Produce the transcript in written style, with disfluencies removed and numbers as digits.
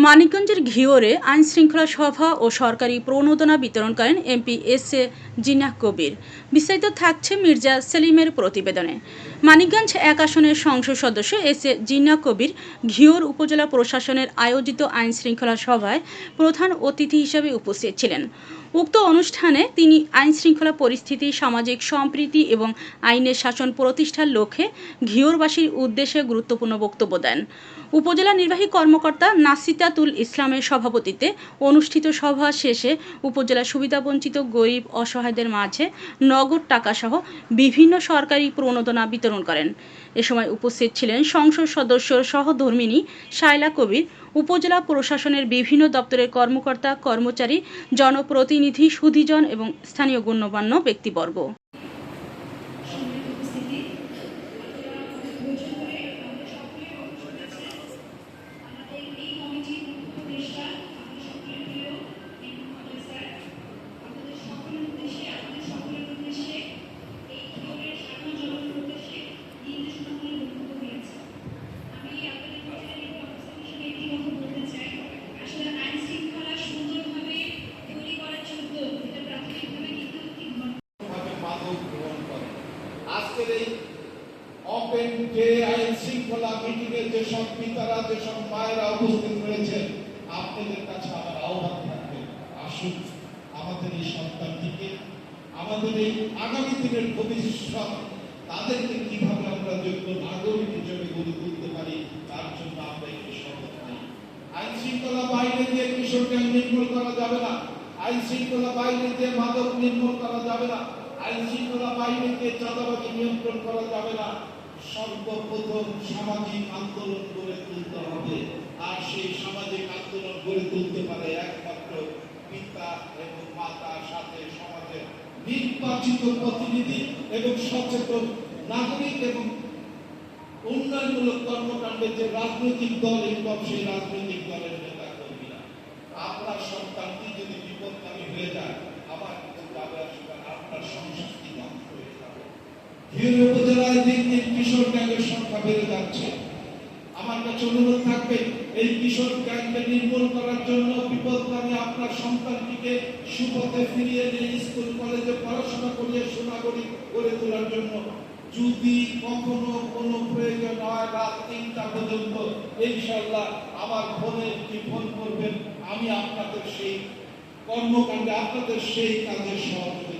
মানিকগঞ্জের ঘিওরে আইনশৃঙ্খলা সভা ও সরকারি প্রণোদনা বিতরণ করেন এমপি এস.এ. জিন্নাহ কবির। বিস্তারিত থাকছে মির্জা সেলিমের প্রতিবেদনে। মানিকগঞ্জ ১ আসনের সংসদ সদস্য এস.এ. জিন্নাহ কবির ঘিওর উপজেলা প্রশাসনের আয়োজিত আইনশৃঙ্খলা সভায় প্রধান অতিথি হিসেবে উপস্থিত ছিলেন। উক্ত অনুষ্ঠানে তিনি আইনশৃঙ্খলা পরিস্থিতি, সামাজিক সম্প্রীতি এবং আইনের শাসন প্রতিষ্ঠার লক্ষ্যে ঘিওরবাসীর উদ্দেশ্যে গুরুত্বপূর্ণ বক্তব্য দেন। উপজেলা নির্বাহী কর্মকর্তা নাসিতাতুল ইসলামের সভাপতিত্বে অনুষ্ঠিত সভা শেষে উপজেলা সুবিধাবঞ্চিত গরিব অসহায়দের মাঝে নগদ টাকাসহ বিভিন্ন সরকারি প্রণোদনা বিতরণ করেন। এ সময় উপস্থিত ছিলেন সংসদ সদস্য সহধর্মিণী শায়লা কবির, উপজেলা প্রশাসনের বিভিন্ন দপ্তরের কর্মকর্তা কর্মচারী, জনপ্রতিনিধি, সুধীজন এবং স্থানীয় গণ্যমান্য ব্যক্তিবর্গ। আজকের এই ওপেন ডে আইন শৃঙ্খলা মিটিং এর যেসব পিতারা, যেসব মায়েরা উপস্থিত রয়েছেন, আপনাদের কাছে আমার আহ্বান থাকবে, আসুন আমাদের এই সন্তানটিকে, আমাদের এই আগামী দিনের ভবিষ্যৎ, তাদেরকে কিভাবে আমরা যোগ্য নাগরিক হিসেবে গড়ে তুলতে পারি, তার জন্য আমরা একটি শপথ নিই। আইন শৃঙ্খলা বাইরে দিয়ে কিশোরকে নির্মূল করা যাবে না, আইন শৃঙ্খলা বাইরে দিয়ে মাদক নির্মূল করা যাবে না, আইন শৃঙ্খলা বাহিনীকে চাঁদাবাজি নিয়ন্ত্রণ করা যাবে না। সর্বপ্রথম সামাজিক আন্দোলন গড়ে তুলতে হবে, আর সেই সামাজিক আন্দোলন গড়ে তুলতে পারে একমাত্র পিতা এবং মাতার সাথে সমাজের নির্বাচিত প্রতিনিধি এবং সচেতন নাগরিক এবং উন্নয়নমূলক কর্মকাণ্ডে যে রাজনৈতিক দল এবং সেই রাজনৈতিক দলের নেতা কর্মীরা। আপনার সন্তানটি যদি বিপদগামী হয়ে যায়, আমার কিন্তু যাবে আসবে, আপনার সংস্কৃতি ধ্বংস হয়ে যাবে। ঘিওর উপজেলায় দিন দিন কিশোর গ্যাংয়ের সংখ্যা বেড়ে যাচ্ছে। আমার কাছে অনুরোধ থাকবে, এই কিশোর গ্যাংকে নির্মূল করার জন্য বিপদগামী আপনার সন্তানটিকে সুপথে ফিরিয়ে নিয়ে স্কুল কলেজে পড়াশোনা করিয়ে সুনাগরিক করে তোলার জন্য যদি কখনো কোনো প্রয়োজন হয় রাত ৩টা পর্যন্ত, ইনশাআল্লাহ আমার ফোনে একটি ফোন করবেন, আমি আপনাদের সেই কর্মকাণ্ডে, আপনাদের সেই কাজে সহযোগিতা